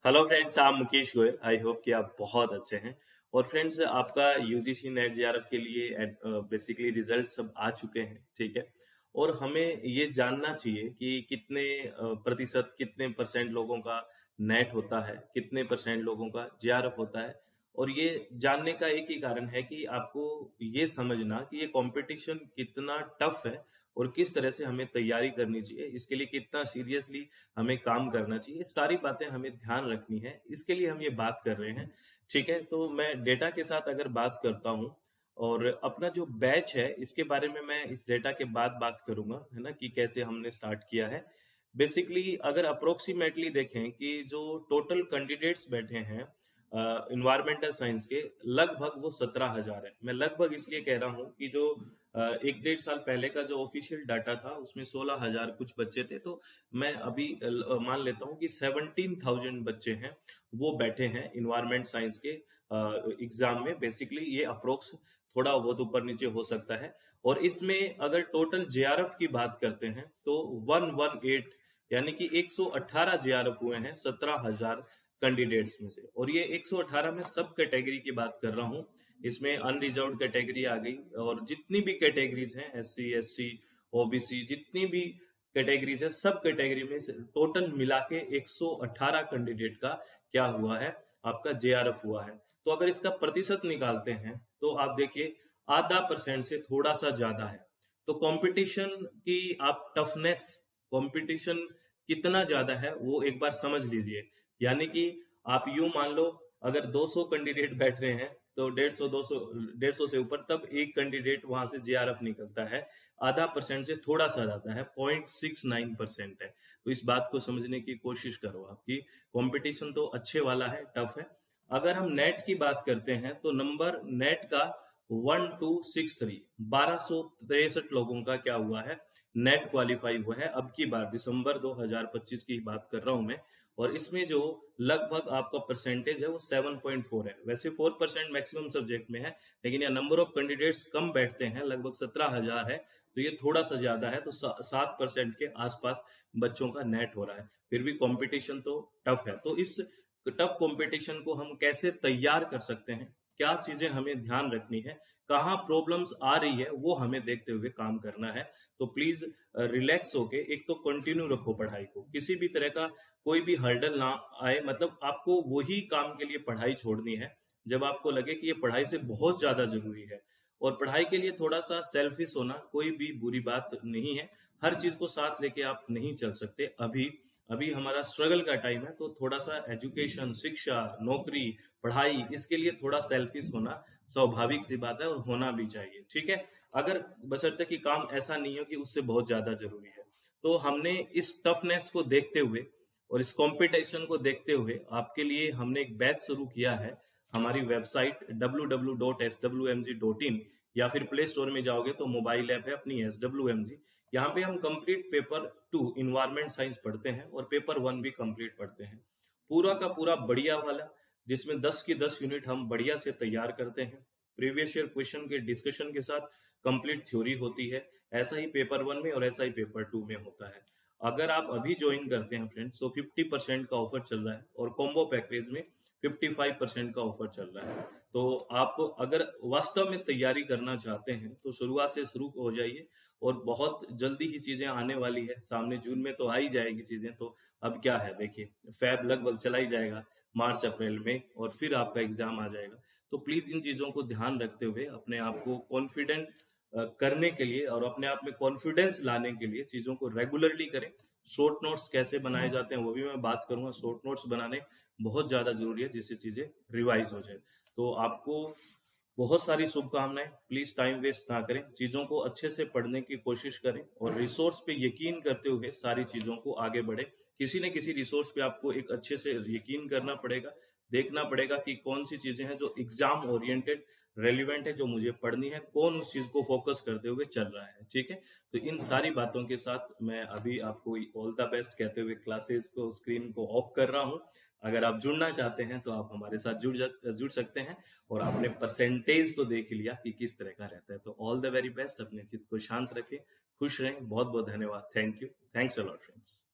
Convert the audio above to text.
Hello friends, I am Mukesh Goyal. I hope कि आप बहुत अच्छे हैं। और फ्रेंड्स, आपका यूजीसी नेट जेआरएफ के लिए बेसिकली रिजल्ट सब आ चुके हैं, ठीक है। और हमें ये जानना चाहिए कि कितने प्रतिशत, कितने परसेंट लोगों का नेट होता है, कितने परसेंट लोगों का जेआरएफ होता है। और ये जानने का एक ही कारण है कि आपको ये समझना कि ये कंपटीशन कितना टफ है और किस तरह से हमें तैयारी करनी चाहिए, इसके लिए कितना सीरियसली हमें काम करना चाहिए। सारी बातें हमें ध्यान रखनी है, इसके लिए हम ये बात कर रहे हैं, ठीक है। तो मैं डेटा के साथ अगर बात करता हूँ और अपना जो बैच है इसके बारे में मैं इस डेटा के बाद बात करूंगा, है ना, कि कैसे हमने स्टार्ट किया है। बेसिकली अगर अप्रोक्सीमेटली देखें कि जो टोटल कैंडिडेट्स बैठे हैं इन्वायरमेंटल साइंस के, लगभग वो 17,000 है। मैं लगभग इसलिए कह रहा हूँ कि जो एक डेढ़ साल पहले का जो ऑफिशियल डाटा था उसमें 16,000 कुछ बच्चे थे। तो मैं अभी मान लेता हूँ कि 17,000 बच्चे हैं वो बैठे हैं इन्वायरमेंट साइंस के एग्जाम में। बेसिकली ये अप्रोक्स थोड़ा बहुत ऊपर नीचे हो सकता है। और इसमें अगर टोटल जेआरएफ की बात करते हैं तो 118 यानी कि 118 जेआरएफ हुए हैं 17,000 कैंडिडेट्स में से। और ये 118 में सब कैटेगरी की बात कर रहा हूँ, इसमें अनरिजर्व्ड कैटेगरी आ गई और जितनी भी कैटेगरीज हैं, एससी एसटी ओबीसी, जितनी भी कैटेगरीज है, सब कैटेगरी में टोटल मिला के 118 कैंडिडेट का क्या हुआ है, आपका जेआरएफ हुआ है। तो अगर इसका प्रतिशत निकालते हैं तो आप देखिए आधा परसेंट से थोड़ा सा ज्यादा है। तो कंपटीशन की आप टफनेस, कंपटीशन कितना ज्यादा है वो एक बार समझ लीजिए। यानी कि आप यूं मान लो अगर 200 कैंडिडेट बैठ रहे हैं तो 150 से ऊपर, तब एक कैंडिडेट वहां से जेआरएफ निकलता है। आधा परसेंट से थोड़ा सा जाता है, 0.69% है। तो इस बात को समझने की कोशिश करो, आपकी कंपटीशन तो अच्छे वाला है, टफ है। अगर हम नेट की बात करते हैं तो नंबर नेट का 1263, 1263 लोगों का क्या हुआ है, नेट क्वालिफाई हुआ है। अब की बार दिसंबर 2025 की बात कर रहा हूं मैं। और इसमें जो लगभग आपका परसेंटेज है वो 7.4 है। वैसे 4% मैक्सिमम सब्जेक्ट में है, लेकिन यह नंबर ऑफ कैंडिडेट्स कम बैठते हैं, लगभग 17,000 है, तो ये थोड़ा सा ज्यादा है। तो 7% के आसपास बच्चों का नेट हो रहा है। फिर भी कंपटीशन तो टफ है। तो इस टफ कंपटीशन को हम कैसे तैयार कर सकते हैं, क्या चीजें हमें ध्यान रखनी है, कहाँ प्रॉब्लम्स आ रही है, वो हमें देखते हुए काम करना है। तो प्लीज रिलैक्स होके एक तो कंटिन्यू रखो पढ़ाई को, किसी भी तरह का कोई भी हर्डल ना आए। मतलब आपको वही काम के लिए पढ़ाई छोड़नी है जब आपको लगे कि ये पढ़ाई से बहुत ज्यादा जरूरी है। और पढ़ाई के लिए थोड़ा सा सेल्फिश होना कोई भी बुरी बात नहीं है। हर चीज को साथ लेके आप नहीं चल सकते। अभी अभी हमारा स्ट्रगल का टाइम है, तो थोड़ा सा एजुकेशन, शिक्षा, नौकरी, पढ़ाई, इसके लिए थोड़ा सेल्फिश होना स्वाभाविक सी बात है और होना भी चाहिए, ठीक है। अगर बशर्ते कि काम ऐसा नहीं हो कि उससे बहुत ज्यादा जरूरी है। तो हमने इस टफनेस को देखते हुए और इस कंपटीशन को देखते हुए आपके लिए हमने एक बैच शुरू किया है। हमारी वेबसाइट www.swmg.in, या फिर प्ले स्टोर में जाओगे तो मोबाइल ऐप है अपनी SWMG। यहाँ पे हम कंप्लीट पेपर 2 इन्वायरमेंट साइंस पढ़ते हैं और पेपर 1 भी कंप्लीट पढ़ते हैं, पूरा का पूरा बढ़िया वाला, जिसमें 10 की 10 यूनिट हम बढ़िया से तैयार करते हैं। प्रीवियस ईयर क्वेश्चन के डिस्कशन के साथ कंप्लीट थ्योरी होती है। ऐसा ही पेपर 1 में और ऐसा ही पेपर 2 में होता है। अगर आप अभी ज्वाइन करते हैं फ्रेंड्स तो 50% का ऑफर चल रहा है और कॉम्बो पैकेज में 55% का ऑफर चल रहा है। तो आप अगर वास्तव में तैयारी करना चाहते हैं तो शुरुआत से शुरू हो जाइए। और बहुत जल्दी ही चीजें आने वाली है सामने, जून में तो आ ही जाएगी चीजें। तो अब क्या है, देखिए फैब लगभग चला ही जाएगा मार्च अप्रैल में, और फिर आपका एग्जाम आ जाएगा। तो प्लीज इन चीजों को ध्यान रखते हुए अपने आप को कॉन्फिडेंट करने के लिए और अपने आप में कॉन्फिडेंस लाने के लिए चीजों को रेगुलरली करें। शॉर्ट नोट्स कैसे बनाए जाते हैं वो भी मैं बात करूंगा। शॉर्ट नोट्स बनाने बहुत ज्यादा जरूरी है जिससे चीजें रिवाइज हो जाए। तो आपको बहुत सारी शुभकामनाएं। प्लीज टाइम वेस्ट ना करें, चीजों को अच्छे से पढ़ने की कोशिश करें और रिसोर्स पे यकीन करते हुए सारी चीजों को आगे बढ़े। किसी न किसी रिसोर्स पे आपको एक अच्छे से यकीन करना पड़ेगा, देखना पड़ेगा कि कौन सी चीजें हैं जो एग्जाम ओरिएंटेड रेलिवेंट है, जो मुझे पढ़नी है, कौन उस चीज को फोकस करते हुए चल रहा है, ठीक है। तो इन सारी बातों के साथ मैं अभी आपको ऑल द बेस्ट कहते हुए क्लासेस को, स्क्रीन को ऑफ कर रहा हूं। अगर आप जुड़ना चाहते हैं तो आप हमारे साथ जुड़ सकते हैं। और आपने परसेंटेज तो देख लिया कि किस तरह का रहता है। तो ऑल द वेरी बेस्ट, अपने चित्त को शांत रखें, खुश रहें। बहुत बहुत धन्यवाद। Thank you. Thanks a lot friends.